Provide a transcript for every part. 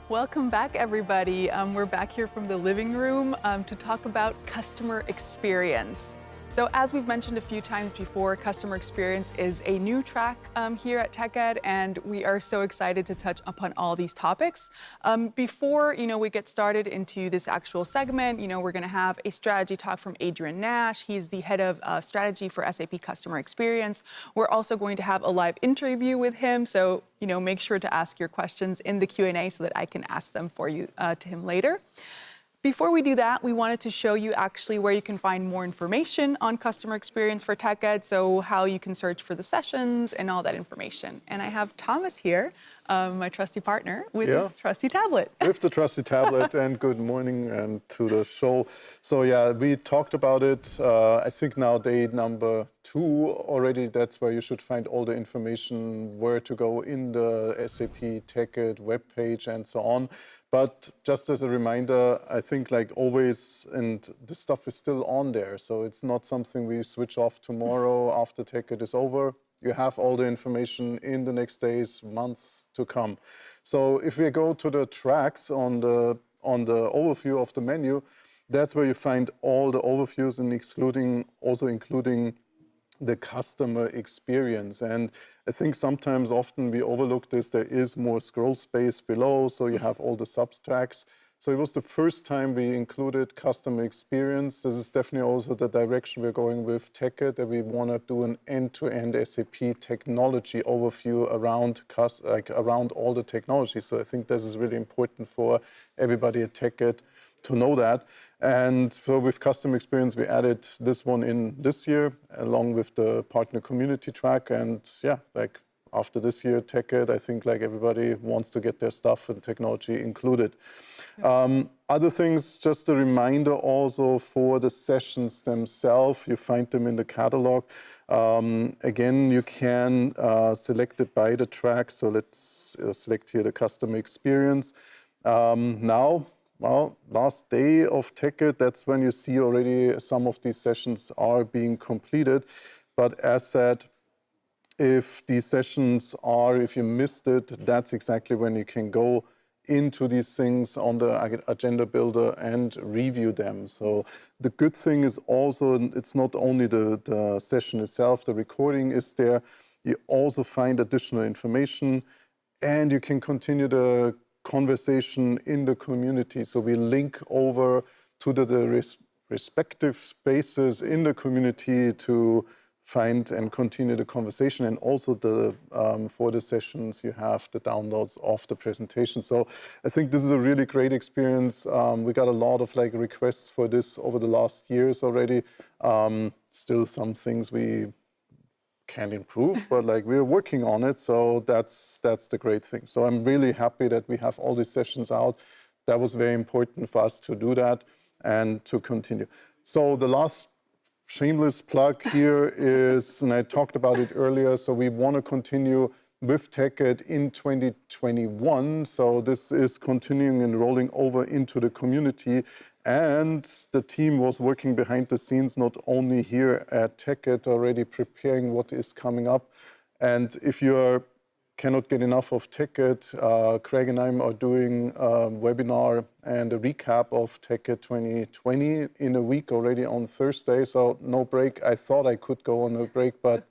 Welcome back, everybody. We're back here from the living room to talk about customer experience. So as we've mentioned a few times before, customer experience is a new track here at TechEd, and we are so excited to touch upon all these topics. Before we get started into this actual segment, we're going to have a strategy talk from Adrian Nash. He's the head of strategy for SAP Customer Experience. We're also going to have a live interview with him, so make sure to ask your questions in the Q&A so that I can ask them for you to him later. Before we do that, we wanted to show you actually where you can find more information on customer experience for TechEd, so how you can search for the sessions and all that information. And I have Thomas here, my trusty partner, with his trusty tablet. With the trusty tablet, and good morning and to the show. So yeah, we talked about it, I think now day number 2 already. That's where you should find all the information, where to go in the SAP TechEd webpage and so on. But just as a reminder, I think like always, and this stuff is still on there. So it's not something we switch off tomorrow after TechEd is over. You have all the information in the next days, months to come. So if we go to the tracks on the overview of the menu, that's where you find all the overviews and including the customer experience. And I think sometimes often we overlook this. There is more scroll space below, so you have all the sub-tracks. So it was the first time we included customer experience. This is definitely also the direction we're going with TechEd, that we want to do an end-to-end SAP technology overview around all the technology. So I think this is really important for everybody at TechEd to know that. And so with customer experience, we added this one in this year, along with the partner community track. And yeah, like after this year, TechEd, I think like everybody wants to get their stuff and technology included. Other things, just a reminder also for the sessions themselves, you find them in the catalog. Again, you can select it by the track. So let's select here the customer experience. Now, well, last day of TechEd, that's when you see already some of these sessions are being completed. But as said, if these sessions if you missed it, that's exactly when you can go into these things on the agenda builder and review them. So the good thing is also, it's not only the session itself, the recording is there. You also find additional information, and you can continue the conversation in the community. So we link over to the respective spaces in the community to find and continue the conversation. And also for the sessions, you have the downloads of the presentation. So I think this is a really great experience. We got a lot of requests for this over the last years already. Still some things we can improve, but we're working on it. So that's the great thing. So I'm really happy that we have all these sessions out. That was very important for us to do that and to continue. So the last shameless plug here is, and I talked about it earlier, so we want to continue with TechEd in 2021. So this is continuing and rolling over into the community. And the team was working behind the scenes, not only here at TechEd, already preparing what is coming up. And if you cannot get enough of TechEd, Craig and I are doing a webinar and a recap of TechEd 2020 in a week already on Thursday. So no break. I thought I could go on a break, but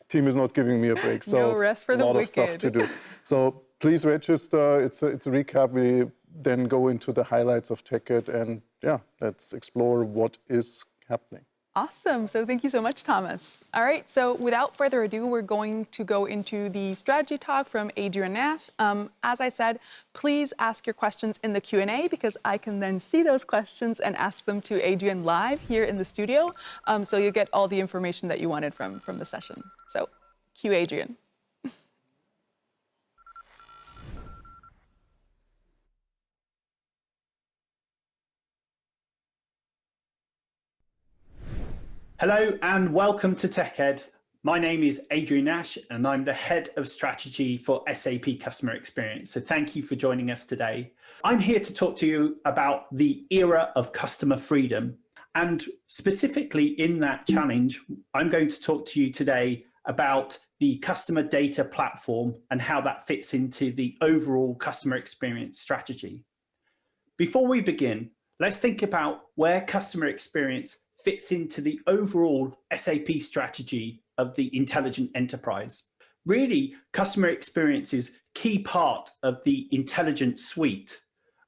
team is not giving me a break. So no rest for the wicked. A lot of stuff to do. So please register. It's a recap. We then go into the highlights of TechEd, and yeah, let's explore what is happening. Awesome. So thank you so much, Thomas. All right. So without further ado, we're going to go into the strategy talk from Adrian Nash. As I said, please ask your questions in the Q&A, because I can then see those questions and ask them to Adrian live here in the studio. So you'll get all the information that you wanted from the session. So cue Adrian. Hello and welcome to TechEd. My name is Adrian Nash and I'm the head of strategy for SAP Customer Experience. So thank you for joining us today. I'm here to talk to you about the era of customer freedom. And specifically in that challenge, I'm going to talk to you today about the customer data platform and how that fits into the overall customer experience strategy. Before we begin, let's think about where customer experience fits into the overall SAP strategy of the intelligent enterprise. Really, customer experience is a key part of the intelligent suite,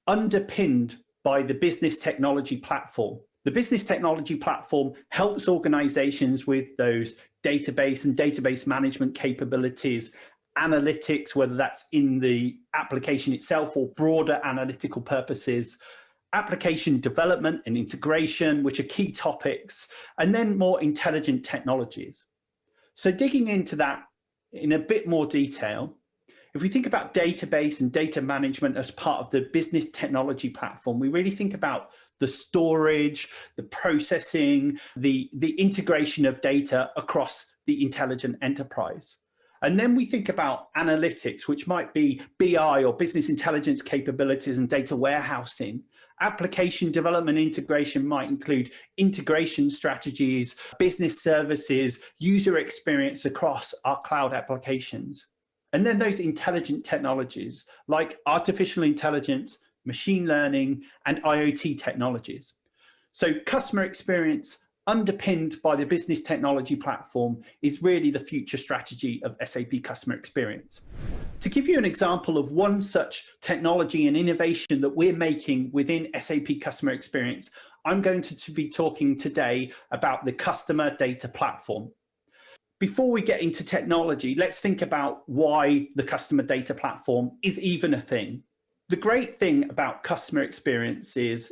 underpinned by the business technology platform. The business technology platform helps organizations with those database and database management capabilities, analytics, whether that's in the application itself or broader analytical purposes, application development and integration, which are key topics, and then more intelligent technologies. So digging into that in a bit more detail, if we think about database and data management as part of the business technology platform, we really think about the storage, the processing, the integration of data across the intelligent enterprise. And then we think about analytics, which might be BI or business intelligence capabilities and data warehousing. Application development integration might include integration strategies, business services, user experience across our cloud applications. And then those intelligent technologies like artificial intelligence, machine learning, and IoT technologies. So customer experience underpinned by the business technology platform is really the future strategy of SAP customer experience. To give you an example of one such technology and innovation that we're making within SAP customer experience, I'm going to be talking today about the customer data platform. Before we get into technology, let's think about why the customer data platform is even a thing. The great thing about customer experience is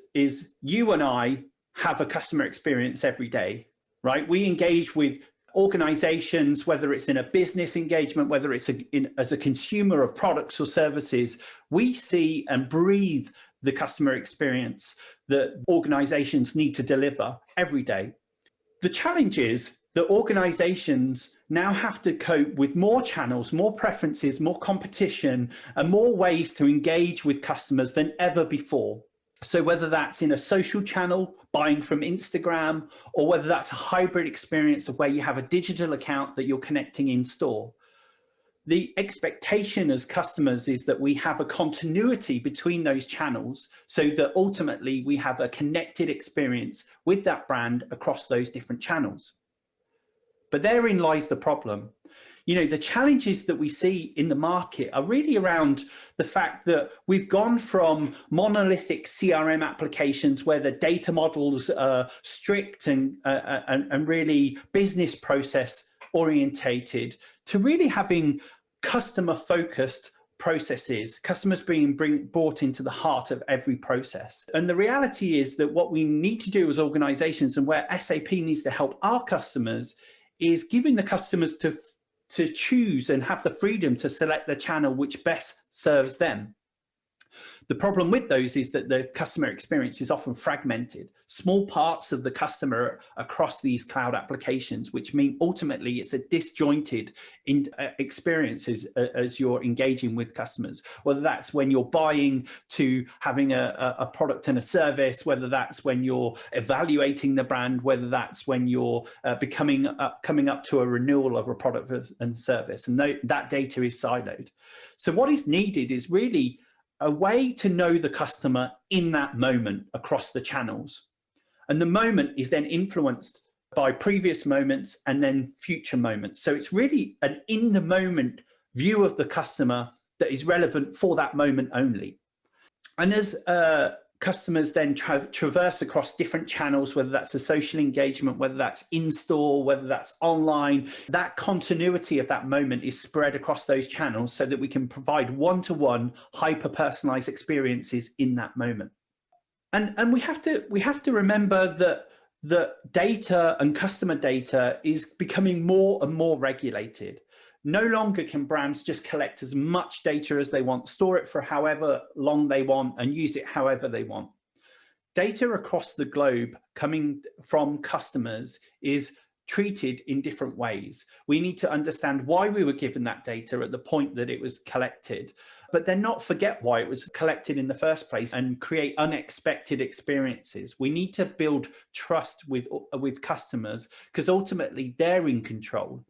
you and I have a customer experience every day, right? We engage with organizations, whether it's in a business engagement, whether it's as a consumer of products or services, we see and breathe the customer experience that organizations need to deliver every day. The challenge is that organizations now have to cope with more channels, more preferences, more competition, and more ways to engage with customers than ever before. So whether that's in a social channel, buying from Instagram, or whether that's a hybrid experience of where you have a digital account that you're connecting in store. The expectation as customers is that we have a continuity between those channels so that ultimately we have a connected experience with that brand across those different channels. But therein lies the problem. You know, the challenges that we see in the market are really around the fact that we've gone from monolithic CRM applications where the data models are strict and really business process orientated to really having customer focused processes, customers being brought into the heart of every process. And the reality is that what we need to do as organizations and where SAP needs to help our customers is giving the customers to choose and have the freedom to select the channel which best serves them. The problem with those is that the customer experience is often fragmented, small parts of the customer across these cloud applications, which mean ultimately it's a disjointed experience as you're engaging with customers, whether that's when you're buying to having a product and a service, whether that's when you're evaluating the brand, whether that's when you're coming up to a renewal of a product and service, and that data is siloed. So what is needed is really a way to know the customer in that moment across the channels. And the moment is then influenced by previous moments and then future moments. So it's really an in the moment view of the customer that is relevant for that moment only. And as customers then traverse across different channels, whether that's a social engagement, whether that's in-store, whether that's online, that continuity of that moment is spread across those channels so that we can provide one-to-one hyper-personalized experiences in that moment. And we have to remember that data and customer data is becoming more and more regulated. No longer can brands just collect as much data as they want, store it for however long they want, and use it however they want. Data across the globe coming from customers is treated in different ways. We need to understand why we were given that data at the point that it was collected, but then not forget why it was collected in the first place and create unexpected experiences. We need to build trust with customers because ultimately they're in control.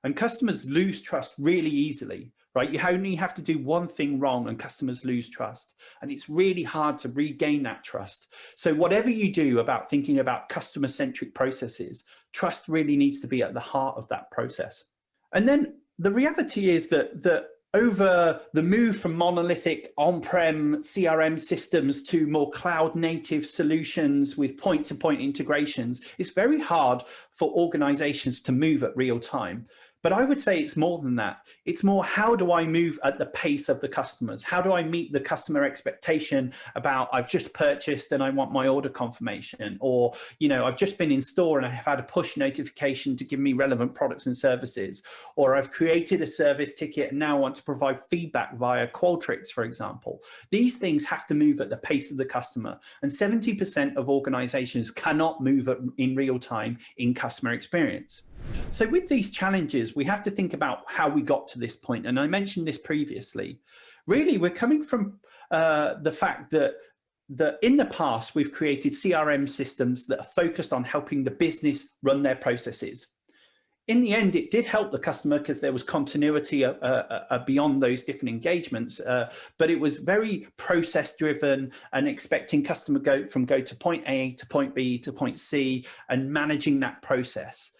And customers lose trust really easily, right? You only have to do one thing wrong and customers lose trust. And it's really hard to regain that trust. So whatever you do about thinking about customer-centric processes, trust really needs to be at the heart of that process. And then the reality is that over the move from monolithic on-prem CRM systems to more cloud-native solutions with point-to-point integrations, it's very hard for organizations to move at real time. But I would say it's more than that. It's more, how do I move at the pace of the customers? How do I meet the customer expectation about, I've just purchased and I want my order confirmation, or, I've just been in store and I have had a push notification to give me relevant products and services, or I've created a service ticket and now want to provide feedback via Qualtrics, for example. These things have to move at the pace of the customer, and 70% of organizations cannot move in real time in customer experience. So with these challenges, we have to think about how we got to this point. And I mentioned this previously. Really, we're coming from the fact that in the past, we've created CRM systems that are focused on helping the business run their processes. In the end, it did help the customer because there was continuity beyond those different engagements, but it was very process driven and expecting customer go to point A to point B to point C and managing that process.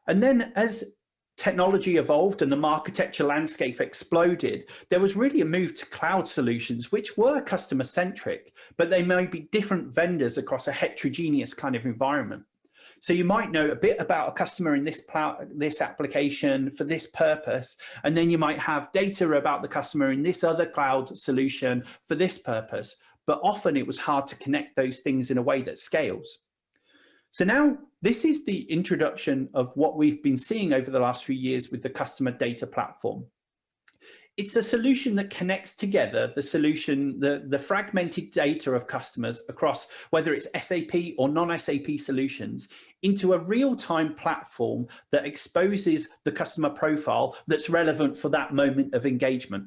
And then as technology evolved and the architecture landscape exploded, there was really a move to cloud solutions, which were customer centric, but they may be different vendors across a heterogeneous kind of environment. So you might know a bit about a customer in this application for this purpose, and then you might have data about the customer in this other cloud solution for this purpose. But often it was hard to connect those things in a way that scales. So now this is the introduction of what we've been seeing over the last few years with the customer data platform. It's a solution that connects together the fragmented data of customers across whether it's SAP or non-SAP solutions into a real-time platform that exposes the customer profile that's relevant for that moment of engagement.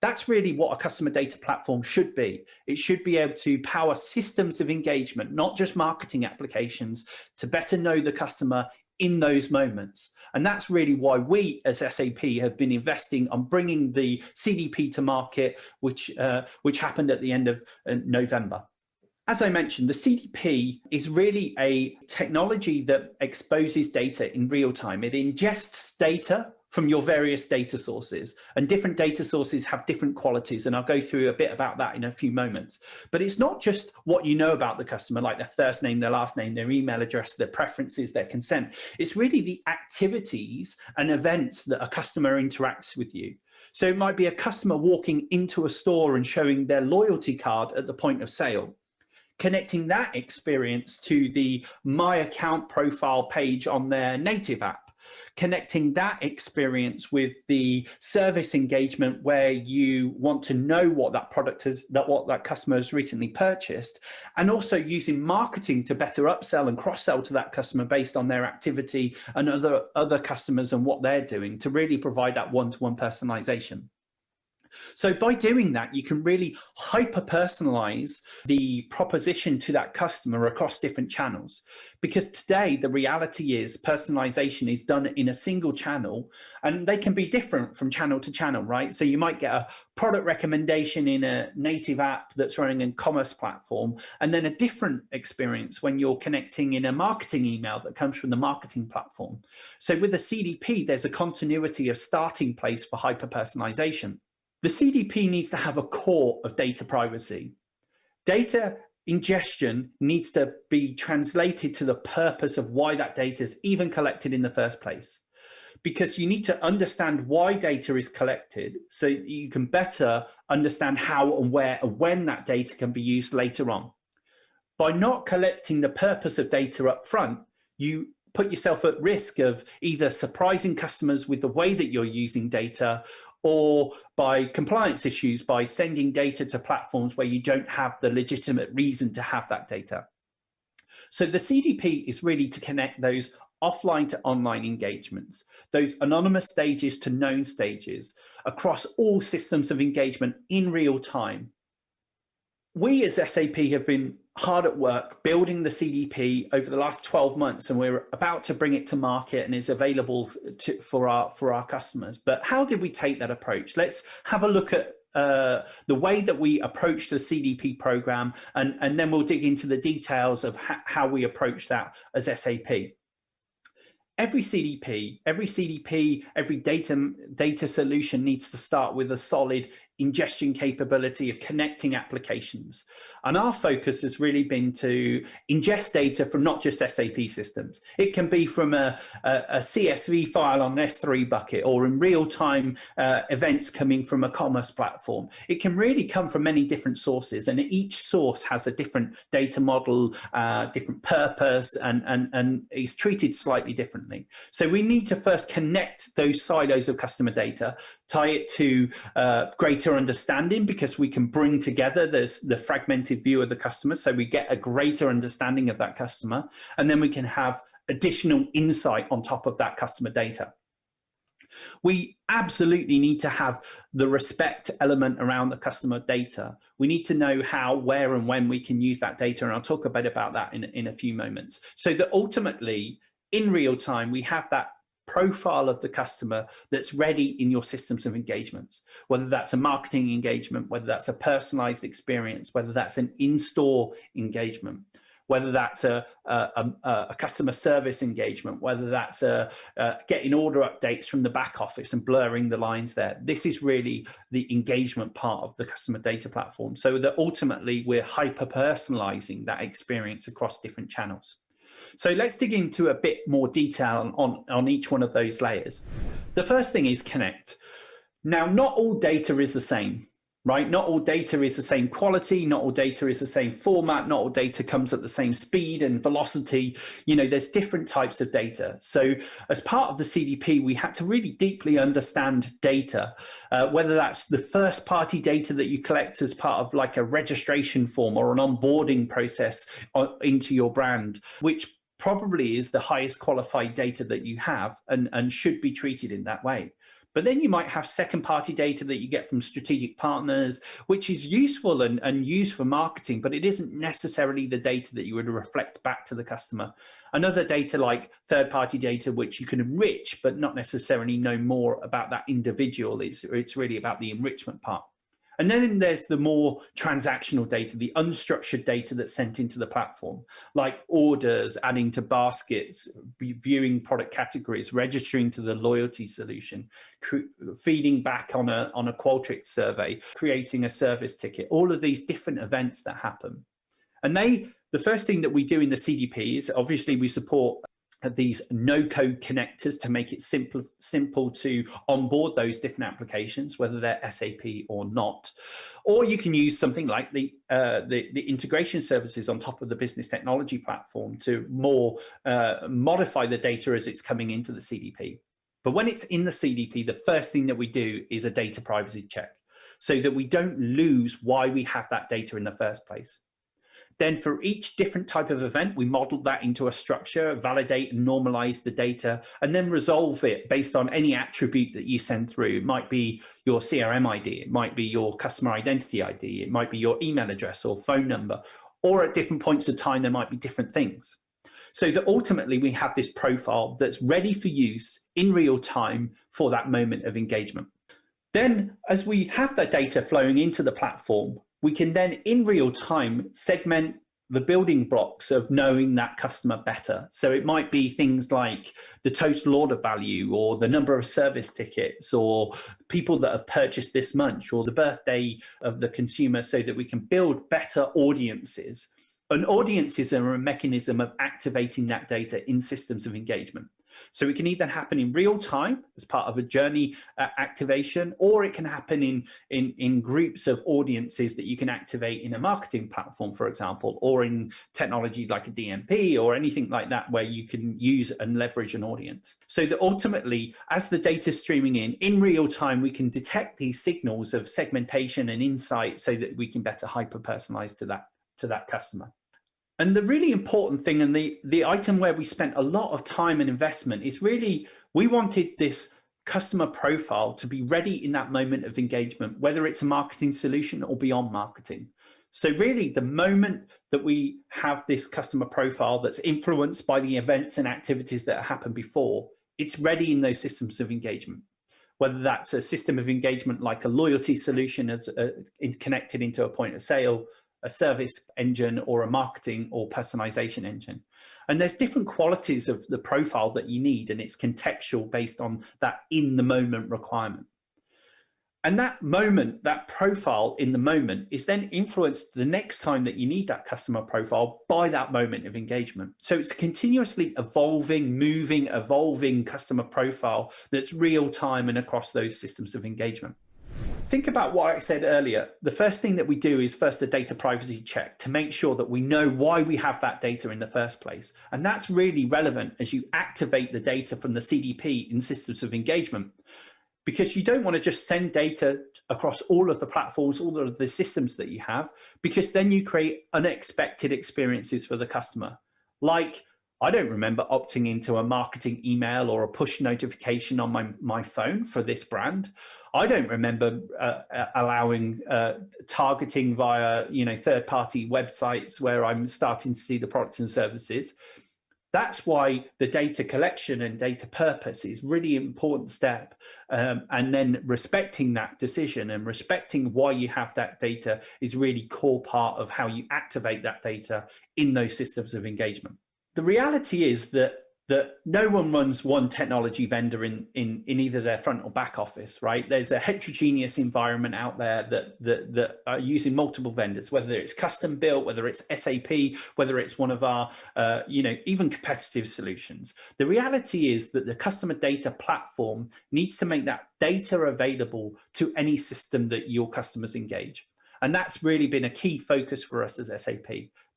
That's really what a customer data platform should be. It should be able to power systems of engagement, not just marketing applications, to better know the customer in those moments. And that's really why we as SAP have been investing on bringing the CDP to market, which happened at the end of November. As I mentioned, the CDP is really a technology that exposes data in real time. It ingests data from your various data sources, and different data sources have different qualities. And I'll go through a bit about that in a few moments. But it's not just what you know about the customer, like their first name, their last name, their email address, their preferences, their consent. It's really the activities and events that a customer interacts with you. So it might be a customer walking into a store and showing their loyalty card at the point of sale, connecting that experience to the My Account profile page on their native app, connecting that experience with the service engagement where you want to know what that product is, what that customer has recently purchased, and also using marketing to better upsell and cross-sell to that customer based on their activity and other customers and what they're doing to really provide that one-to-one personalization. So by doing that, you can really hyper-personalize the proposition to that customer across different channels. Because today, the reality is personalization is done in a single channel, and they can be different from channel to channel, right? So you might get a product recommendation in a native app that's running a commerce platform, and then a different experience when you're connecting in a marketing email that comes from the marketing platform. So with the CDP, there's a continuity of starting place for hyper-personalization. The CDP needs to have a core of data privacy. Data ingestion needs to be translated to the purpose of why that data is even collected in the first place. Because you need to understand why data is collected so you can better understand how and where and when that data can be used later on. By not collecting the purpose of data up front, you put yourself at risk of either surprising customers with the way that you're using data, or by compliance issues by sending data to platforms where you don't have the legitimate reason to have that data. So the CDP is really to connect those offline to online engagements, those anonymous stages to known stages across all systems of engagement in real time. we as SAP have been hard at work building the CDP over the last 12 months, and we're about to bring it to market and is available for our customers. But how did we take that approach? Let's have a look at the way that we approach the CDP program, and then we'll dig into the details of how we approach that as SAP. Every CDP, every data solution needs to start with a solid ingestion capability of connecting applications. And our focus has really been to ingest data from not just SAP systems. It can be from a CSV file on an S3 bucket, or in real-time events coming from a commerce platform. It can really come from many different sources, and each source has a different data model, different purpose, and is treated slightly differently. So we need to first connect those silos of customer data, tie it to greater understanding, because we can bring together the fragmented view of the customer, so we get a greater understanding of that customer, and then we can have additional insight on top of that customer data. We absolutely need to have the respect element around the customer data. We need to know how, where, and when we can use that data, and I'll talk a bit about that in a few moments, so that ultimately in real time we have that profile of the customer that's ready in your systems of engagements, whether that's a marketing engagement, whether that's a personalized experience, whether that's an in-store engagement, whether that's a customer service engagement, whether that's getting order updates from the back office and blurring the lines there. This is really the engagement part of the customer data platform, so that ultimately we're hyper-personalizing that experience across different channels. So let's dig into a bit more detail on each one of those layers. The first thing is connect. Now, not all data is the same, right? Not all data is the same quality, not all data is the same format, not all data comes at the same speed and velocity. You know, there's different types of data. So as part of the CDP, we had to really deeply understand data, whether that's the first party data that you collect as part of like a registration form or an onboarding process into your brand, which probably is the highest qualified data that you have and should be treated in that way. But then you might have second party data that you get from strategic partners, which is useful and used for marketing, but it isn't necessarily the data that you would reflect back to the customer. Another data like third party data, which you can enrich, but not necessarily know more about that individual. It's really about the enrichment part. And then there's the more transactional data, the unstructured data that's sent into the platform, like orders, adding to baskets, viewing product categories, registering to the loyalty solution, feeding back on a Qualtrics survey, creating a service ticket, all of these different events that happen. And the first thing that we do in the CDP is obviously we support these no-code connectors to make it simple to onboard those different applications, whether they're SAP or not. Or you can use something like the integration services on top of the business technology platform to more modify the data as it's coming into the CDP. But when it's in the CDP, the first thing that we do is a data privacy check, so that we don't lose why we have that data in the first place. Then for each different type of event, we model that into a structure, validate and normalize the data, and then resolve it based on any attribute that you send through. It might be your CRM ID, it might be your customer identity ID, it might be your email address or phone number, or at different points of time, there might be different things. So that ultimately we have this profile that's ready for use in real time for that moment of engagement. Then as we have that data flowing into the platform, we can then in real time segment the building blocks of knowing that customer better. So it might be things like the total order value, or the number of service tickets, or people that have purchased this much, or the birthday of the consumer, so that we can build better audiences. And audiences are a mechanism of activating that data in systems of engagement. So it can either happen in real time as part of a journey activation, or it can happen in groups of audiences that you can activate in a marketing platform, for example, or in technology like a DMP or anything like that, where you can use and leverage an audience. So that ultimately, as the data is streaming in real time, we can detect these signals of segmentation and insight, so that we can better hyper-personalize to that customer. And the really important thing, and the item where we spent a lot of time and investment, is really, we wanted this customer profile to be ready in that moment of engagement, whether it's a marketing solution or beyond marketing. So really, the moment that we have this customer profile that's influenced by the events and activities that happened before, it's ready in those systems of engagement. Whether that's a system of engagement like a loyalty solution as connected into a point of sale, a service engine, or a marketing or personalization engine. And there's different qualities of the profile that you need, and it's contextual based on that in the moment requirement. And that moment, that profile in the moment is then influenced the next time that you need that customer profile by that moment of engagement. So it's a continuously evolving, moving, evolving customer profile that's real time and across those systems of engagement. Think about what I said earlier. The first thing that we do is first a data privacy check to make sure that we know why we have that data in the first place. And that's really relevant as you activate the data from the CDP in systems of engagement, because you don't want to just send data across all of the platforms, all of the systems that you have, because then you create unexpected experiences for the customer. Like, I don't remember opting into a marketing email or a push notification on my phone for this brand. I don't remember allowing targeting via third-party websites where I'm starting to see the products and services. That's why the data collection and data purpose is really important step. And then respecting that decision and respecting why you have that data is really core part of how you activate that data in those systems of engagement. The reality is that no one runs one technology vendor in either their front or back office, right? There's a heterogeneous environment out there that are using multiple vendors, whether it's custom built, whether it's SAP, whether it's one of our, even competitive solutions. The reality is that the customer data platform needs to make that data available to any system that your customers engage. And that's really been a key focus for us as SAP.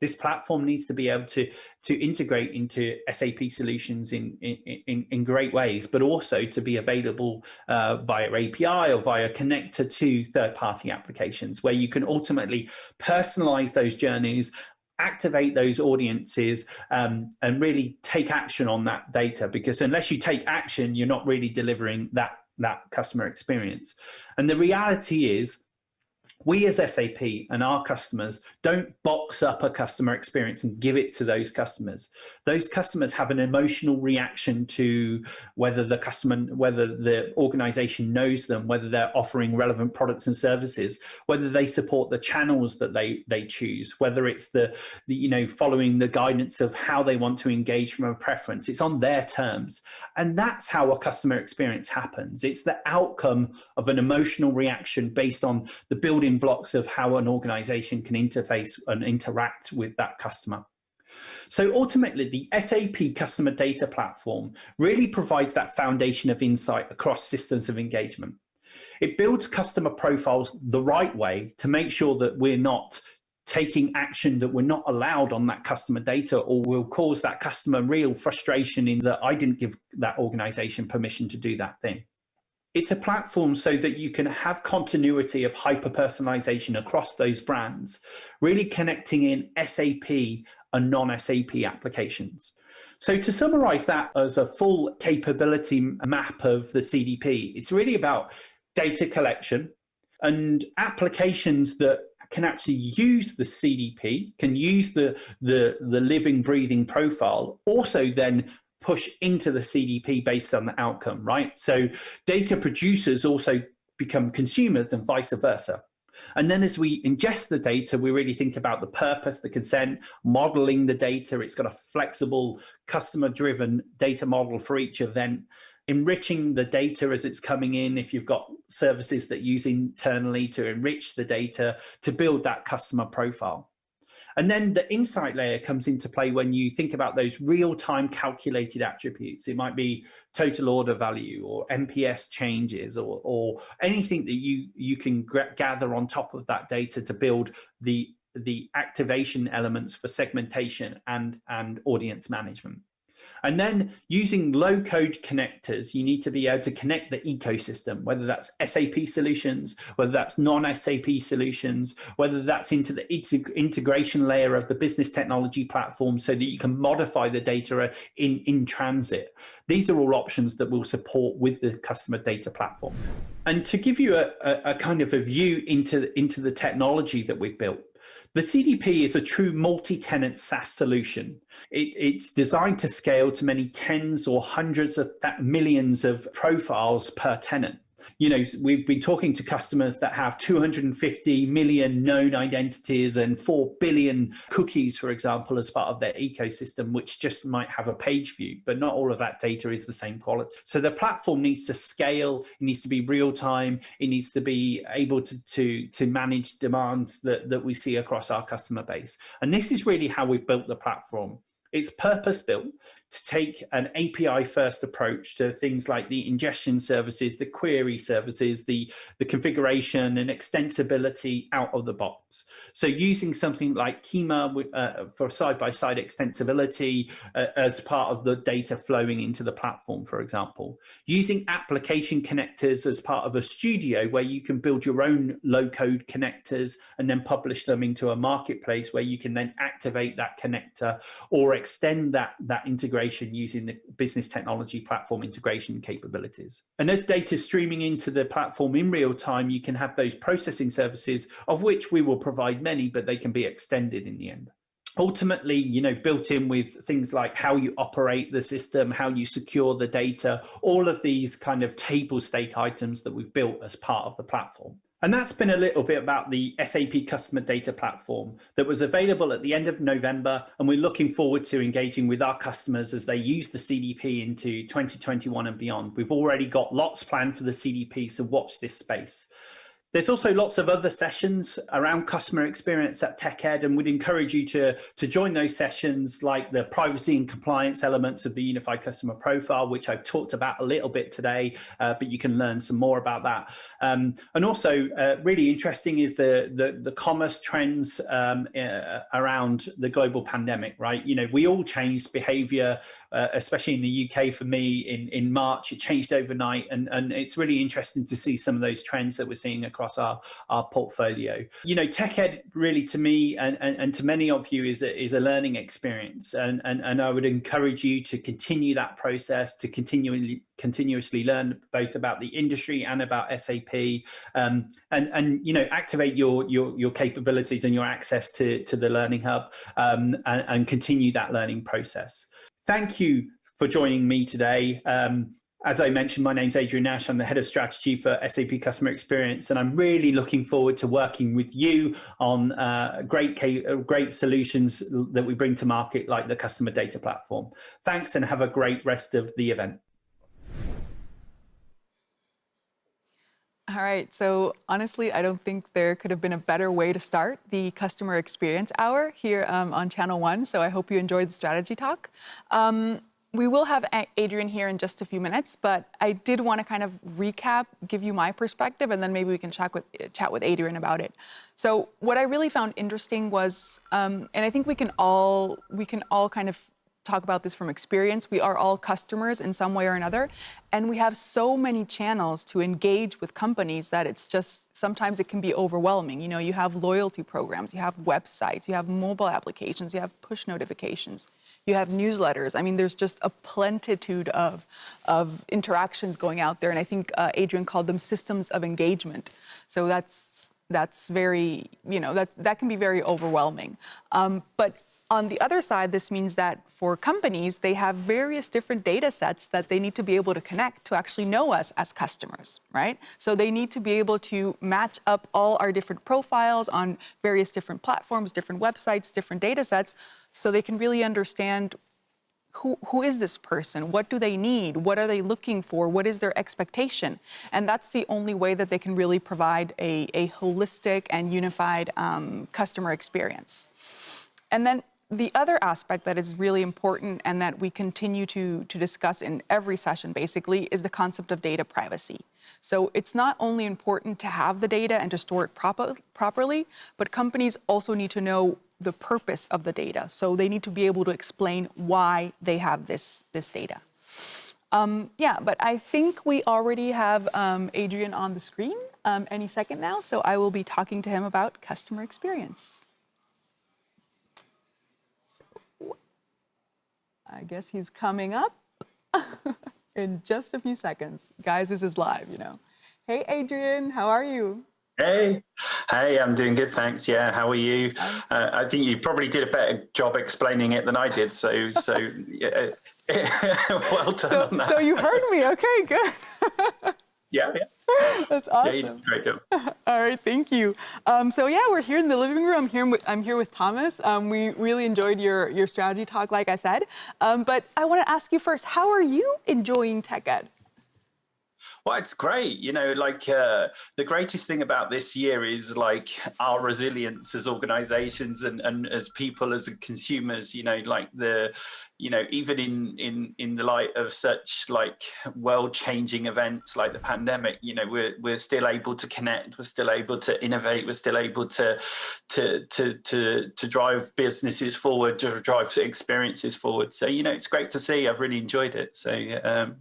This platform needs to be able to integrate into SAP solutions in great ways, but also to be available via API or via connector to third-party applications, where you can ultimately personalize those journeys, activate those audiences, and really take action on that data. Because unless you take action, you're not really delivering that customer experience. And the reality is, we as SAP and our customers don't box up a customer experience and give it to those customers. Those customers have an emotional reaction to whether the organization knows them, whether they're offering relevant products and services, whether they support the channels that they choose, whether it's the following the guidance of how they want to engage from a preference. It's on their terms. And that's how a customer experience happens. It's the outcome of an emotional reaction based on the building blocks of how an organization can interface and interact with that customer. So ultimately, the SAP customer data platform really provides that foundation of insight across systems of engagement. It builds customer profiles the right way to make sure that we're not taking action that we're not allowed on that customer data, or will cause that customer real frustration in that I didn't give that organization permission to do that thing. It's a platform so that you can have continuity of hyper-personalization across those brands, really connecting in SAP and non-SAP applications. So to summarize that as a full capability map of the CDP, it's really about data collection and applications that can actually use the CDP, can use the living, breathing profile, also then push into the CDP based on the outcome, right? So data producers also become consumers and vice versa. And then as we ingest the data, we really think about the purpose, the consent, modeling the data. It's got a flexible, customer-driven data model for each event, enriching the data as it's coming in. If you've got services that use internally to enrich the data to build that customer profile. And then the insight layer comes into play when you think about those real-time calculated attributes. It might be total order value or NPS changes or anything that you can gather on top of that data to build the activation elements for segmentation and audience management. And then using low-code connectors, you need to be able to connect the ecosystem, whether that's SAP solutions, whether that's non-SAP solutions, whether that's into the integration layer of the business technology platform so that you can modify the data in transit. These are all options that we'll support with the customer data platform. And to give you a kind of a view into the technology that we've built, The CDP is a true multi-tenant SaaS solution. It's designed to scale to many tens or hundreds of millions of profiles per tenant. You know, we've been talking to customers that have 250 million known identities and 4 billion cookies, for example, as part of their ecosystem, which just might have a page view, but not all of that data is the same quality. So the platform needs to scale, it needs to be real time, it needs to be able to manage demands that we see across our customer base. And this is really how we've built the platform. It's purpose-built to take an API-first approach to things like the ingestion services, the query services, the configuration and extensibility out of the box. So using something like Kima for side-by-side extensibility as part of the data flowing into the platform, for example. Using application connectors as part of a studio where you can build your own low-code connectors and then publish them into a marketplace where you can then activate that connector or extend that integration using the business technology platform integration capabilities. And as data is streaming into the platform in real time, you can have those processing services, of which we will provide many, but they can be extended in the end. Ultimately, you know, built in with things like how you operate the system, how you secure the data, all of these kind of table stake items that we've built as part of the platform. And that's been a little bit about the SAP Customer Data Platform that was available at the end of November. And we're looking forward to engaging with our customers as they use the CDP into 2021 and beyond. We've already got lots planned for the CDP, so watch this space. There's also lots of other sessions around customer experience at TechEd, and we'd encourage you to join those sessions, like the privacy and compliance elements of the unified customer profile, which I've talked about a little bit today, but you can learn some more about that. And also really interesting is the commerce trends around the global pandemic, right? You know, we all changed behavior, especially in the UK for me in March. It changed overnight, and it's really interesting to see some of those trends that we're seeing across our portfolio. You know, TechEd really to me and to many of you is a learning experience, and I would encourage you to continue that process, to continuously learn both about the industry and about SAP, and you know, activate your capabilities and your access to the Learning Hub, and continue that learning process. Thank you for joining me today. As I mentioned, my name's Adrian Nash. I'm the head of strategy for SAP Customer Experience, and I'm really looking forward to working with you on great solutions that we bring to market, like the Customer Data Platform. Thanks, and have a great rest of the event. All right, so honestly, I don't think there could have been a better way to start the Customer Experience Hour here on Channel 1, so I hope you enjoyed the strategy talk. We will have Adrian here in just a few minutes, but I did want to kind of recap, give you my perspective, and then maybe we can chat with Adrian about it. So what I really found interesting was, and I think we can all kind of talk about this from experience. We are all customers in some way or another, and we have so many channels to engage with companies that it's just, sometimes it can be overwhelming. You know, you have loyalty programs, you have websites, you have mobile applications, you have push notifications, you have newsletters. I mean, there's just a plenitude of interactions going out there, and I think Adrian called them systems of engagement. So that's very, you know, that can be very overwhelming. But on the other side, this means that for companies, they have various different data sets that they need to be able to connect to actually know us as customers, right? So they need to be able to match up all our different profiles on various different platforms, different websites, different data sets, so they can really understand who is this person? What do they need? What are they looking for? What is their expectation? And that's the only way that they can really provide a holistic and unified customer experience. And then the other aspect that is really important and that we continue to discuss in every session basically is the concept of data privacy. So it's not only important to have the data and to store it properly, but companies also need to know the purpose of the data. So they need to be able to explain why they have this data. Yeah, but I think we already have Adrian on the screen any second now, so I will be talking to him about customer experience. I guess he's coming up in just a few seconds. Guys, this is live, you know. Hey, Adrian, how are you? Hey, hey, I'm doing good, thanks. Yeah, how are you? I think you probably did a better job explaining it than I did. So yeah, well done on So that. you heard me. Okay, good. Yeah, yeah, That's yeah, you did awesome. a great job. All right, thank you. So yeah, we're here in the living room. I'm here with Thomas. We really enjoyed your strategy talk, like I said. But I want to ask you first, how are you enjoying TechEd? Well, it's great. The greatest thing about this year is like our resilience as organizations and as people, as consumers, even in the light of such like world changing events like the pandemic, we're still able to connect, we're still able to innovate, we're still able to drive businesses forward, to drive experiences forward. So, it's great to see. I've really enjoyed it. So,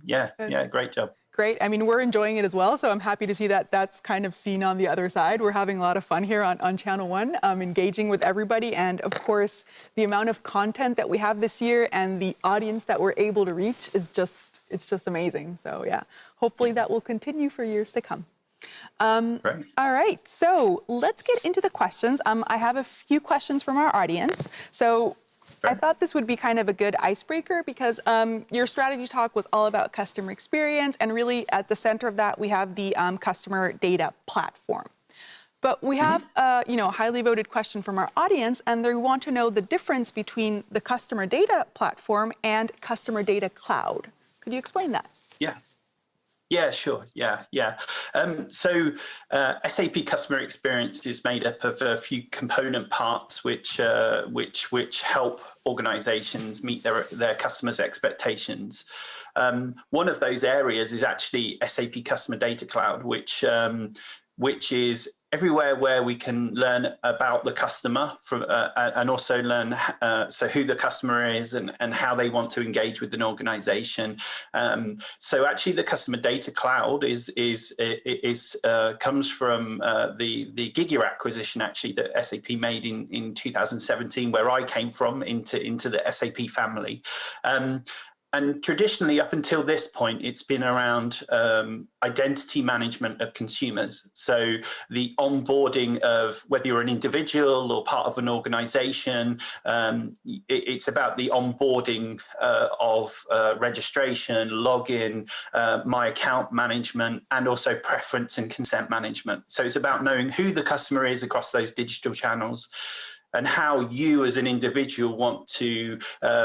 yeah, great job. Great. I mean, we're enjoying it as well, so I'm happy to see that that's kind of seen on the other side. We're having a lot of fun here on Channel 1, engaging with everybody. And of course, the amount of content that we have this year and the audience that we're able to reach is it's just amazing. So yeah, hopefully that will continue for years to come. Great. All right, so let's get into the questions. I have a few questions from our audience. So I thought this would be kind of a good icebreaker because your strategy talk was all about customer experience, and really at the center of that we have the customer data platform. But we have a highly voted question from our audience, and they want to know the difference between the customer data platform and customer data cloud. Could you explain that? Yeah. Yeah, sure. Yeah. SAP Customer Experience is made up of a few component parts which help organizations meet their customers' expectations. One of those areas is actually SAP Customer Data Cloud, which is everywhere where we can learn about the customer and also learn who the customer is and how they want to engage with an organization. So actually the Customer Data Cloud comes from the Gigya acquisition actually that SAP made in 2017, where I came from into the SAP family. And traditionally, up until this point, it's been around identity management of consumers. So the onboarding of whether you're an individual or part of an organization, it's about the onboarding of registration, login, my account management, and also preference and consent management. So it's about knowing who the customer is across those digital channels, and how you as an individual want to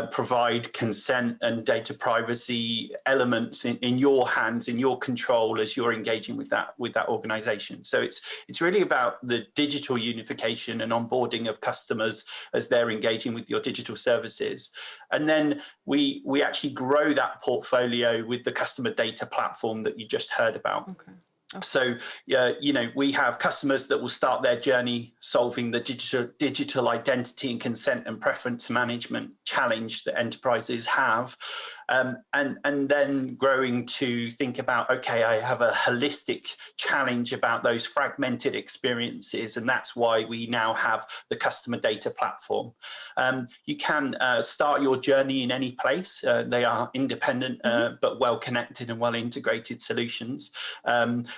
provide consent and data privacy elements in your hands, in your control as you're engaging with that organization. So it's really about the digital unification and onboarding of customers as they're engaging with your digital services. And then we actually grow that portfolio with the customer data platform that you just heard about. Okay. So, we have customers that will start their journey solving the digital identity and consent and preference management challenge that enterprises have, and then growing to think about, okay, I have a holistic challenge about those fragmented experiences, and that's why we now have the customer data platform. You can start your journey in any place. They are independent, but well connected and well integrated solutions.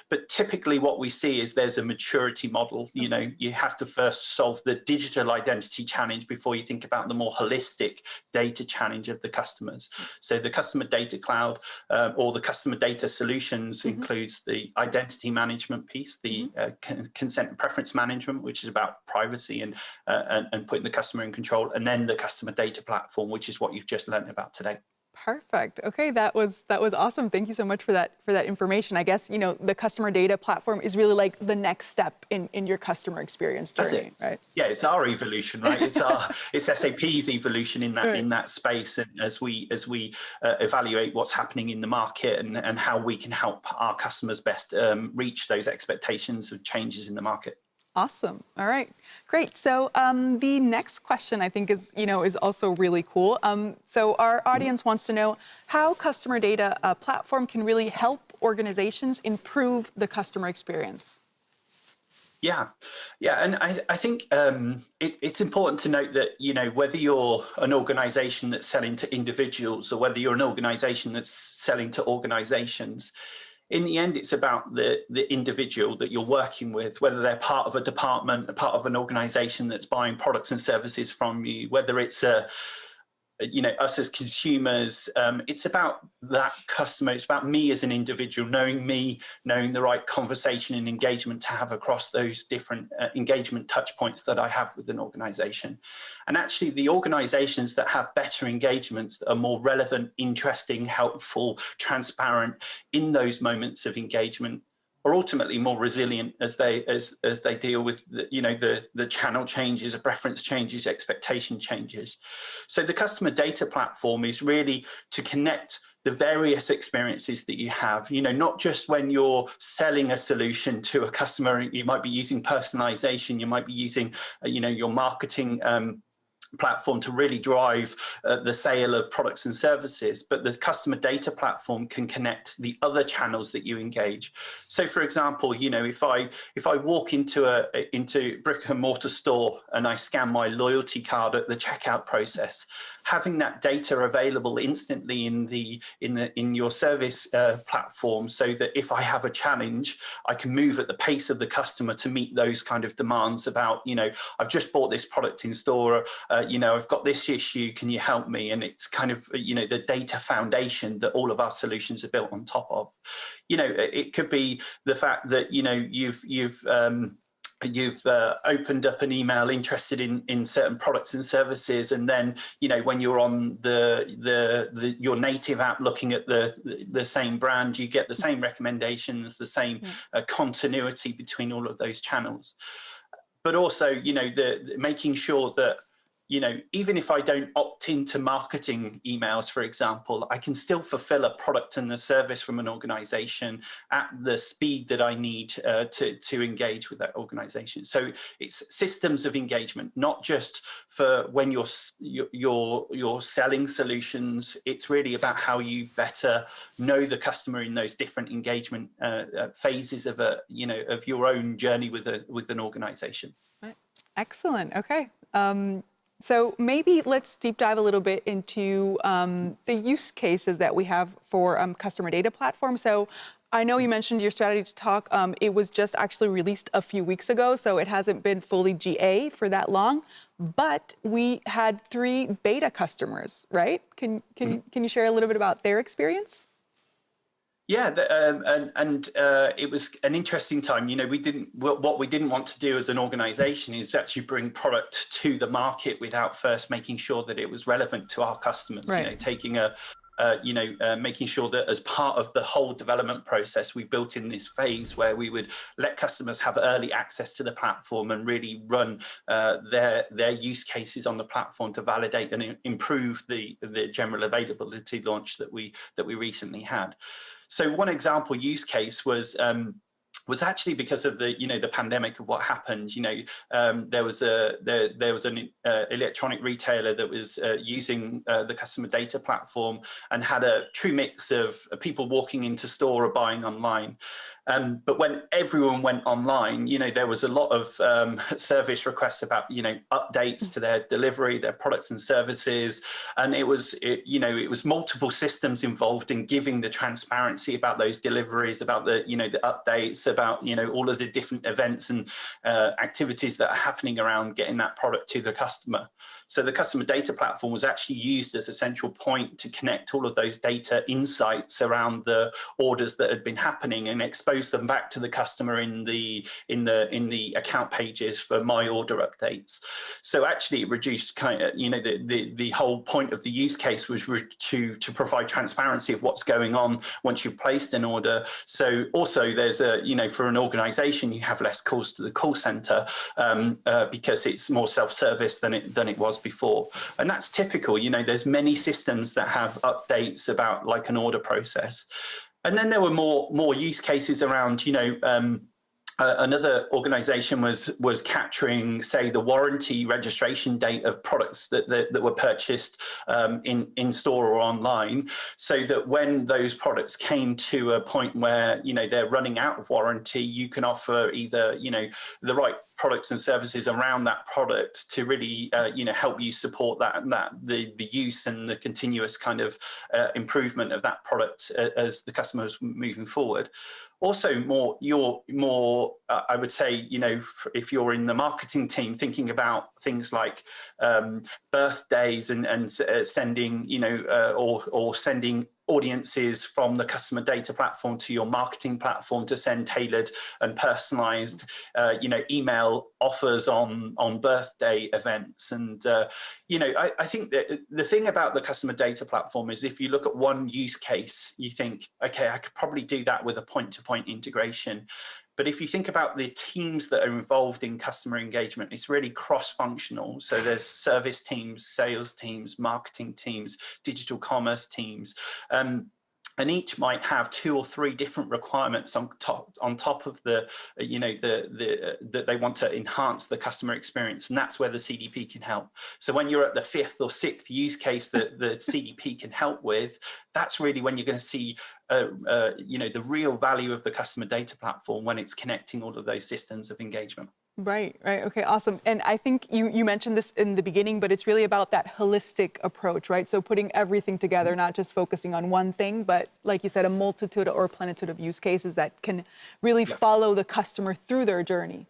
But typically what we see is there's a maturity model. You have to first solve the digital identity challenge before you think about the more holistic data challenge of the customers. So the customer data cloud or the customer data solutions includes the identity management piece, the consent and preference management, which is about privacy and putting the customer in control, and then the customer data platform, which is what you've just learned about today. Perfect. Okay, that was awesome. Thank you so much for that information. I guess the customer data platform is really like the next step in your customer experience journey, right? Yeah, it's our evolution, right? It's SAP's evolution in that Right. in that space, and as we evaluate what's happening in the market and how we can help our customers best reach those expectations of changes in the market. Awesome. All right, great. So the next question I think is also really cool. So our audience wants to know how customer data platform can really help organizations improve the customer experience. Yeah, and I think it's important to note that whether you're an organization that's selling to individuals or whether you're an organization that's selling to organizations, in the end, it's about the individual that you're working with, whether they're part of a department, a part of an organization that's buying products and services from you, whether it's us as consumers. It's about that customer. It's about me as an individual, knowing me, knowing the right conversation and engagement to have across those different engagement touch points that I have with an organization. And actually, the organizations that have better engagements, that are more relevant, interesting, helpful, transparent in those moments of engagement, are ultimately more resilient as they deal with the channel changes, the preference changes, expectation changes. So the customer data platform is really to connect the various experiences that you have, not just when you're selling a solution to a customer. You might be using personalization, you might be using your marketing platform to really drive the sale of products and services, but the customer data platform can connect the other channels that you engage. So for example, if I walk into brick and mortar store and I scan my loyalty card at the checkout process, having that data available instantly in your service platform, so that if I have a challenge, I can move at the pace of the customer to meet those kind of demands about, I've just bought this product in store, I've got this issue, can you help me? And it's kind of, the data foundation that all of our solutions are built on top of. It could be the fact that, you've opened up an email interested in certain products and services, and then when you're on your native app looking at the same brand, you get the same recommendations, the same continuity between all of those channels. But also making sure that even if I don't opt into marketing emails, for example, I can still fulfill a product and a service from an organization at the speed that I need to engage with that organization. So it's systems of engagement, not just for when you're selling solutions. It's really about how you better know the customer in those different engagement phases of your own journey with an organization. Excellent. Okay. So maybe let's deep dive a little bit into the use cases that we have for customer data platform. So I know you mentioned your strategy to talk. It was just actually released a few weeks ago, so it hasn't been fully GA for that long. But we had 3 beta customers, right? Can you share a little bit about their experience? Yeah, it was an interesting time. What we didn't want to do as an organization is actually bring product to the market without first making sure that it was relevant to our customers. Right. Making sure that as part of the whole development process, we built in this phase where we would let customers have early access to the platform and really run their use cases on the platform to validate and improve the general availability launch that we recently had. So one example use case was actually because of the pandemic of what happened. There was an electronic retailer that was using the customer data platform and had a true mix of people walking into store or buying online. But when everyone went online, there was a lot of service requests about, updates to their delivery, their products and services. And it was multiple systems involved in giving the transparency about those deliveries, about the updates, about, all of the different events and activities that are happening around getting that product to the customer. So the customer data platform was actually used as a central point to connect all of those data insights around the orders that had been happening and expose them back to the customer in the account pages for my order updates. So actually it reduced the whole point of the use case was to provide transparency of what's going on once you've placed an order. So also there's for an organization, you have less calls to the call center because it's more self-service than it was before. And that's typical. There's many systems that have updates about like an order process. And then there were more use cases around, another organization was capturing, say, the warranty registration date of products that were purchased in store or online, so that when those products came to a point where they're running out of warranty, you can offer either the right products and services around that product to really help you support the use and the continuous kind of improvement of that product as the customer is moving forward. Also, I would say, if you're in the marketing team, thinking about things like birthdays and sending, or sending audiences from the customer data platform to your marketing platform to send tailored and personalized, email offers on birthday events. And, I think that the thing about the customer data platform is if you look at one use case, you think, okay, I could probably do that with a point-to-point integration. But if you think about the teams that are involved in customer engagement, it's really cross-functional. So there's service teams, sales teams, marketing teams, digital commerce teams. And each might have 2 or 3 different requirements on top of that they want to enhance the customer experience, and that's where the CDP can help. So when you're at the 5th or 6th use case that the CDP can help with, that's really when you're going to see the real value of the customer data platform, when it's connecting all of those systems of engagement. Right. Okay, awesome. And I think you mentioned this in the beginning, but it's really about that holistic approach, right? So putting everything together, not just focusing on one thing, but like you said, a multitude or plenitude of use cases that can really follow the customer through their journey.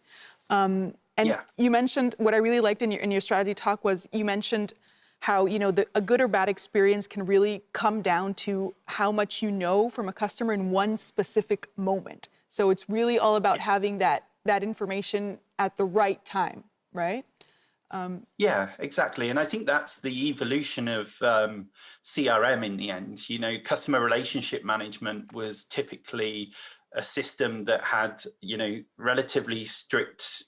You mentioned, what I really liked in your strategy talk was, you mentioned how, a good or bad experience can really come down to how much you know from a customer in one specific moment. So it's really all about having that information at the right time, right? Yeah, exactly. And I think that's the evolution of CRM in the end. Customer relationship management was typically a system that had, relatively strict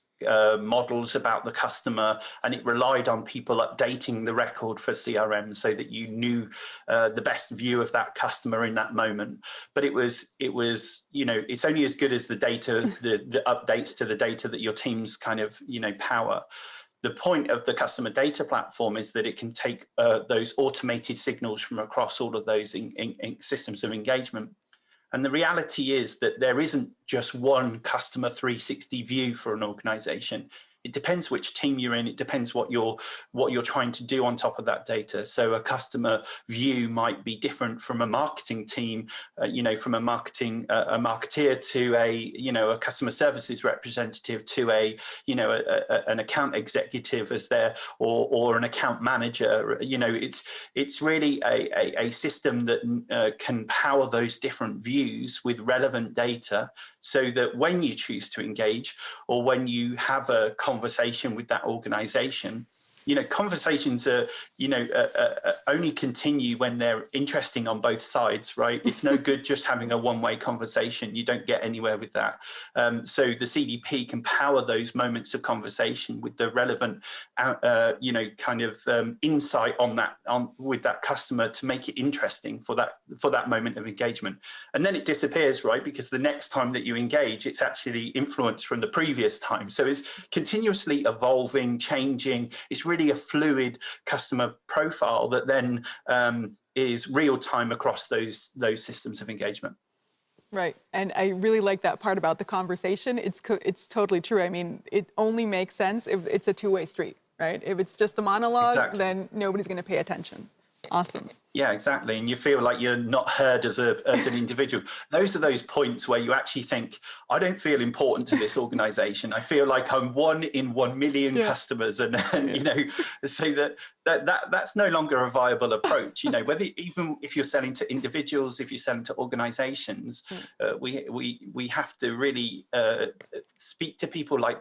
models about the customer, and it relied on people updating the record for CRM so that you knew the best view of that customer in that moment. But it was it's only as good as the data, the updates to the data that your teams kind of power. The point of the customer data platform is that it can take those automated signals from across all of those systems of engagement. And the reality is that there isn't just one customer 360 view for an organization. It depends which team you're in. It depends what you're trying to do on top of that data. So a customer view might be different from a marketing team, from a marketeer to a customer services representative to an account executive as their or an account manager. It's really a system that can power those different views with relevant data, so that when you choose to engage or when you have a conversation with that organization, conversations are, only continue when they're interesting on both sides, right? It's no good just having a one-way conversation. You don't get anywhere with that. So the CDP can power those moments of conversation with the relevant, insight with that customer to make it interesting for that moment of engagement. And then it disappears, right? Because the next time that you engage, it's actually influenced from the previous time. So it's continuously evolving, changing. It's really a fluid customer profile that then is real time across those systems of engagement. Right, and I really like that part about the conversation. It's totally true. I mean, it only makes sense if it's a two-way street, right? If it's just a monologue, then nobody's going to pay attention. Awesome. Yeah, exactly. And you feel like you're not heard as an individual. Those are those points where you actually think, I don't feel important to this organization. I feel like I'm 1 in 1 million customers. And so that's no longer a viable approach. Whether even if you're selling to individuals, if you're selling to organizations, we have to really speak to people like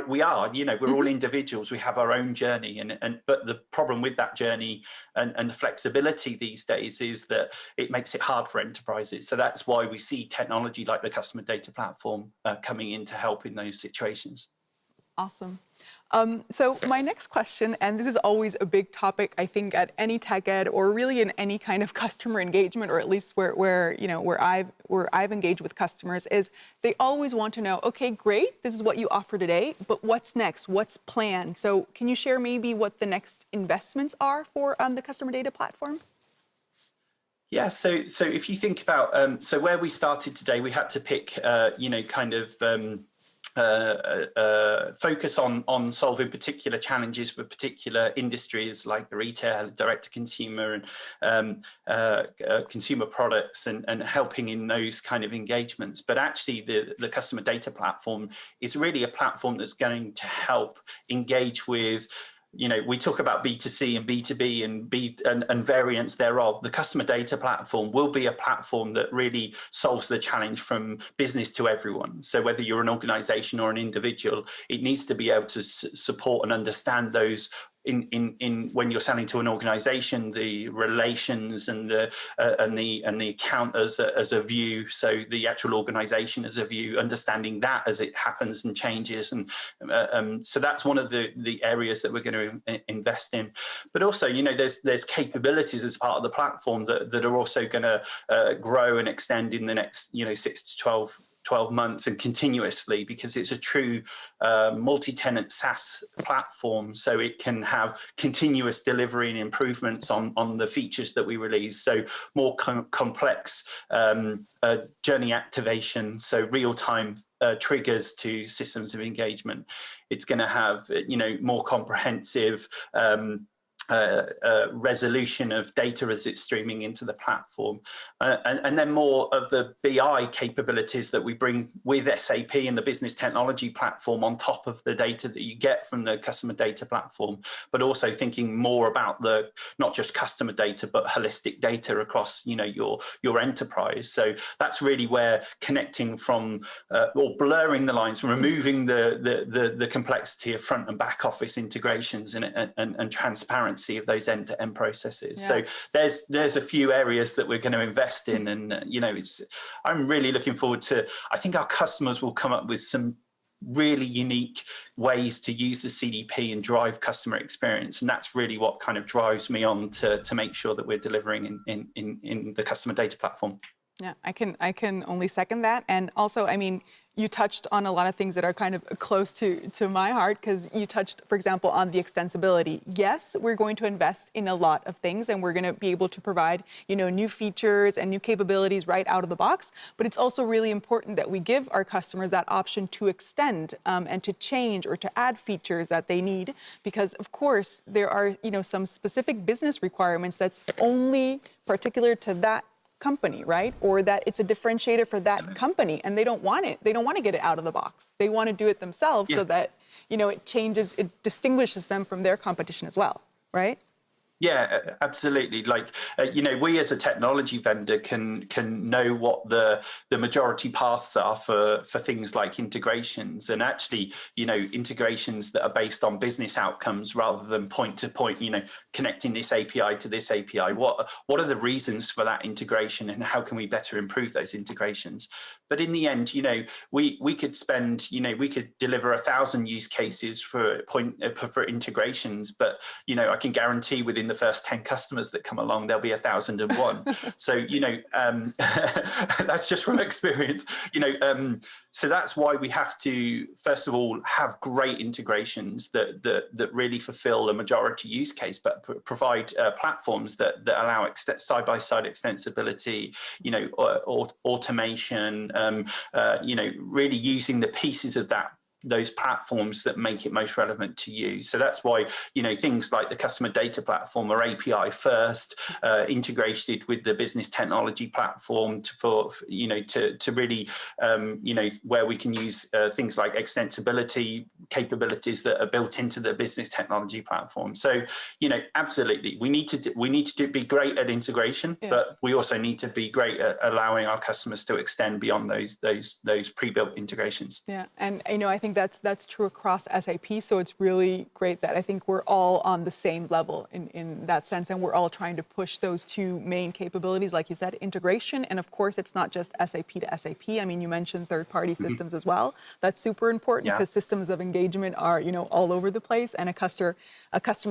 we are, we're all individuals, we have our own journey, but the problem with that journey and the flexibility these days is that it makes it hard for enterprises. So that's why we see technology like the customer data platform coming in to help in those situations. Awesome. So my next question, and this is always a big topic, I think, at any TechEd or really in any kind of customer engagement, or at least where I've engaged with customers, is they always want to know, okay, great, this is what you offer today, but what's next? What's planned? So can you share maybe what the next investments are for the customer data platform? Yeah, so if you think about, so where we started today, we had to pick, focus on solving particular challenges for particular industries like retail, direct to consumer, and consumer products, and helping in those kind of engagements. But actually, the customer data platform is really a platform that's going to help engage with, we talk about B2C and B2B and variants thereof. The customer data platform will be a platform that really solves the challenge from business to everyone. So whether you're an organization or an individual, it needs to be able to support and understand those in when you're selling to an organization, the relations and the account as a view. So the actual organization as a view, understanding that as it happens and changes, and so that's one of the areas that we're going to invest in. But also, there's capabilities as part of the platform that are also going to grow and extend in the next 6 to 12 months and continuously, because it's a true multi-tenant SaaS platform. So it can have continuous delivery and improvements on the features that we release. So more complex journey activation, so real-time triggers to systems of engagement. It's going to have more comprehensive resolution of data as it's streaming into the platform, and then more of the BI capabilities that we bring with SAP and the business technology platform on top of the data that you get from the customer data platform, but also thinking more about the not just customer data but holistic data across your enterprise. So that's really where connecting from or blurring the lines, removing the complexity of front and back office integrations and transparency of those end-to-end processes. Yeah. So there's a few areas that we're going to invest in, and I'm really looking forward to. I think our customers will come up with some really unique ways to use the CDP and drive customer experience, and that's really what kind of drives me on to make sure that we're delivering in the customer data platform. Yeah, I can only second that. And also, you touched on a lot of things that are kind of close to my heart, because you touched, for example, on the extensibility. Yes, we're going to invest in a lot of things, and we're going to be able to provide, new features and new capabilities right out of the box. But it's also really important that we give our customers that option to extend and to change or to add features that they need, because of course there are, some specific business requirements that's only particular to that company, right? Or that it's a differentiator for that company, and they don't want it. They don't want to get it out of the box. They want to do it themselves, so that, it distinguishes them from their competition as well, right? Yeah, absolutely. Like, we as a technology vendor can know what the majority paths are for things like integrations, and actually, integrations that are based on business outcomes rather than point to point, connecting this API to this API. What are the reasons for that integration, and how can we better improve those integrations? But in the end, we could spend, we could deliver 1,000 use cases for integrations, but I can guarantee within the first 10 customers that come along, there'll be 1,001. So that's just from experience. So that's why we have to, first of all, have great integrations that really fulfill a majority use case, but provide platforms that allow side-by-side extensibility, automation, really using the pieces of those platforms that make it most relevant to you. So that's why, things like the customer data platform are API first, integrated with the business technology platform to really, where we can use things like extensibility capabilities that are built into the business technology platform. So, absolutely, we need to be great at integration, but we also need to be great at allowing our customers to extend beyond those pre-built integrations. Yeah, and I think that's true across SAP. So it's really great that I think we're all on the same level in that sense, and we're all trying to push those two main capabilities, like you said, integration, and of course it's not just SAP to SAP. You mentioned third-party systems as well. That's super important, because systems of engagement are all over the place, and a customer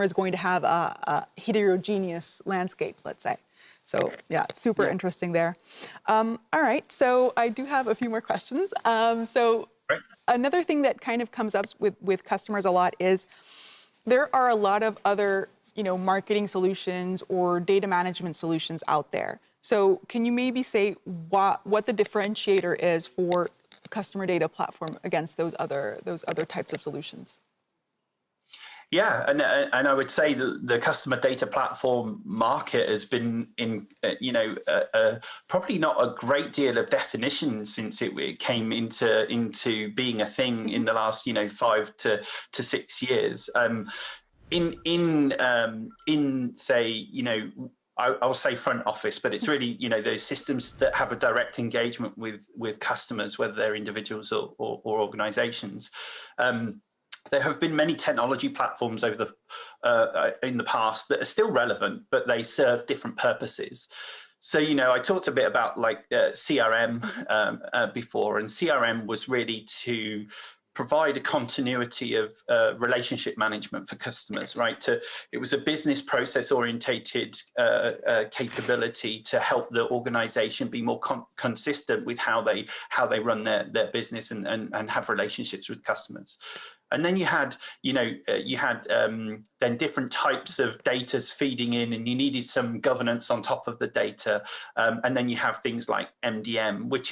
is going to have a heterogeneous landscape, let's say. So super interesting there. All right, so I do have a few more questions. Another thing that kind of comes up with customers a lot is there are a lot of other, marketing solutions or data management solutions out there. So can you maybe say what the differentiator is for customer data platform against those other types of solutions? Yeah, and I would say that the customer data platform market has been in, probably not a great deal of definition since it came into being a thing in the last 5 to 6 years. Say I'll say front office, but it's really those systems that have a direct engagement with customers, whether they're individuals or organizations. There have been many technology platforms in the past that are still relevant, but they serve different purposes. So, I talked a bit about CRM before, and CRM was really to provide a continuity of relationship management for customers, right? It was a business process orientated capability to help the organization be more consistent with how they run their business and have relationships with customers. And then you had then different types of data feeding in, and you needed some governance on top of the data. And then you have things like MDM, which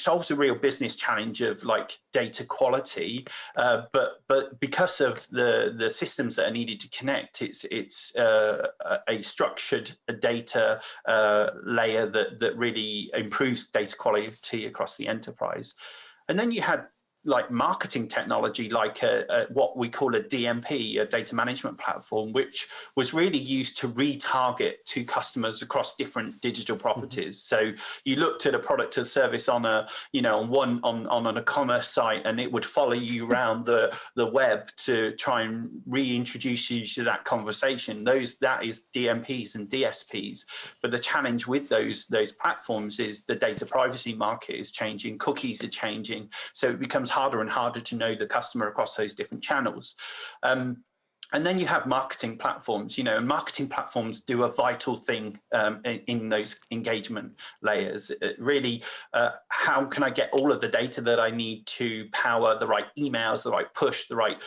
solves a real business challenge of data quality. But because of the systems that are needed to connect, it's a structured data layer that really improves data quality across the enterprise. And then you had marketing technology, what we call a DMP, a data management platform, which was really used to retarget to customers across different digital properties. So you looked at a product or service on an e-commerce site, and it would follow you around the web to try and reintroduce you to that conversation. That is DMPs and DSPs. But the challenge with those platforms is the data privacy market is changing, cookies are changing, so it becomes harder and harder to know the customer across those different channels. And then you have marketing platforms, and marketing platforms do a vital thing in those engagement layers. Really, how can I get all of the data that I need to power the right emails, the right push, the right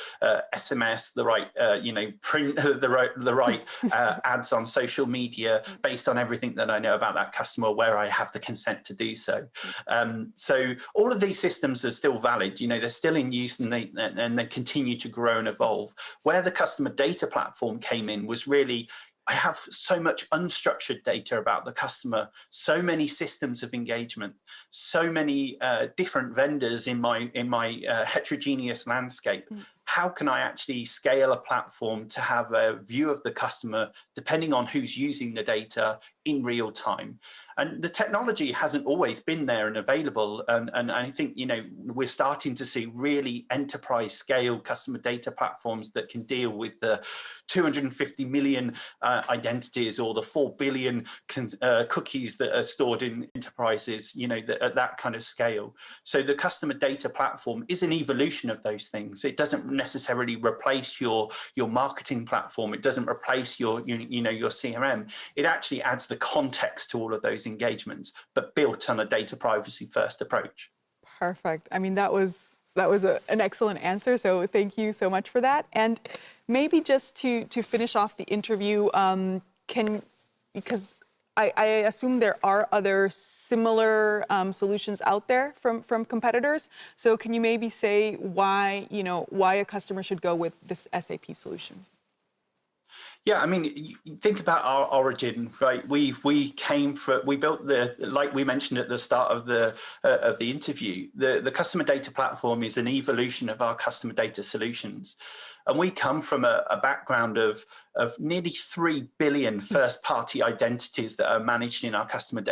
SMS, the right print, the right ads on social media, based on everything that I know about that customer, where I have the consent to do so. So all of these systems are still valid. They're still in use, and they continue to grow and evolve. Where the customer data platform came in was really, I have so much unstructured data about the customer, so many systems of engagement, so many different vendors in my heterogeneous landscape. How can I actually scale a platform to have a view of the customer depending on who's using the data in real time? And the technology hasn't always been there and available. And I think, we're starting to see really enterprise scale customer data platforms that can deal with the 250 million identities or the 4 billion cookies that are stored in enterprises, at that kind of scale. So the customer data platform is an evolution of those things. It doesn't necessarily replace your marketing platform. It doesn't replace your CRM. It actually adds the context to all of those engagements, but built on a data privacy first approach. Perfect. I mean, that was an excellent answer. So thank you so much for that. And maybe just to finish off the interview, because I assume there are other similar solutions out there from competitors. So can you maybe say why a customer should go with this SAP solution? Yeah, I mean, think about our origin, right? We built like we mentioned at the start of the interview, the customer data platform is an evolution of our customer data solutions. And we come from a background of nearly 3 billion first-party identities that are managed in our customer data